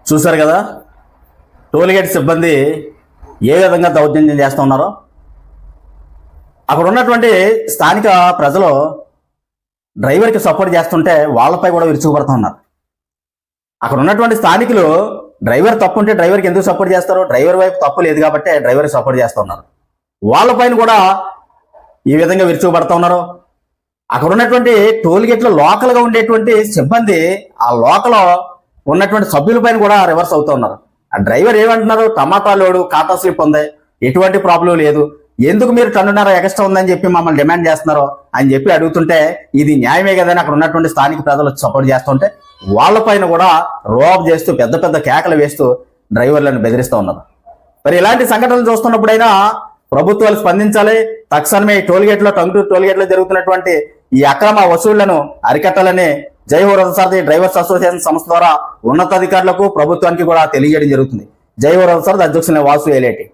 చూసారు కదా టోల్గేట్ సిబ్బంది ఏ విధంగా దౌర్జన్యం చేస్తూ ఉన్నారో. అక్కడ ఉన్నటువంటి స్థానిక ప్రజలు డ్రైవర్కి సపోర్ట్ చేస్తుంటే వాళ్ళపై కూడా విరుచుకుపడుతూ ఉన్నారు. అక్కడ ఉన్నటువంటి స్థానికులు డ్రైవర్ తప్పు ఉంటే డ్రైవర్కి ఎందుకు సపోర్ట్ చేస్తారు? డ్రైవర్ వైపు తప్పు లేదు కాబట్టి డ్రైవర్కి సపోర్ట్ చేస్తూ ఉన్నారు. వాళ్ళపైన కూడా ఈ విధంగా విరుచుకుపడుతూ ఉన్నారు. అక్కడ ఉన్నటువంటి టోల్గేట్లో లోకల్గా ఉండేటువంటి సిబ్బంది ఆ లోకల్ ఉన్నటువంటి సభ్యులపైన కూడా రివర్స్ అవుతూ ఉన్నారు. ఆ డ్రైవర్ ఏమంటున్నారు? టమాటా లోడు, ఖాతా స్లిప్ ఉంది, ఎటువంటి ప్రాబ్లం లేదు, ఎందుకు మీరు టన్నున్నర ఎక్స్ట్రా ఉందని చెప్పి మమ్మల్ని డిమాండ్ చేస్తున్నారో అని చెప్పి అడుగుతుంటే ఇది న్యాయమే కదని అక్కడ ఉన్నటువంటి స్థానిక ప్రజలు సపోర్ట్ చేస్తుంటే వాళ్ళపైన కూడా రోప్ చేస్తూ పెద్ద పెద్ద కేకలు వేస్తూ డ్రైవర్లను బెదిరిస్తూ ఉన్నారు. మరి ఇలాంటి సంఘటనలు చూస్తున్నప్పుడైనా ప్రభుత్వాలు స్పందించాలి. తక్షణమే టోల్గేట్లో టంగుటూరు టోల్గేట్లో జరుగుతున్నటువంటి ఈ అక్రమ వసూళ్లను అరికట్టాలని జై హో రథసారథి డ్రైవర్స్ అసోసియేషన్ సంస్థ ద్వారా ఉన్నతాధికారులకు ప్రభుత్వానికి కూడా తెలియజేయడం జరుగుతుంది. జై హో రథసారథి అధ్యక్షులు వాసు ఏలేటి.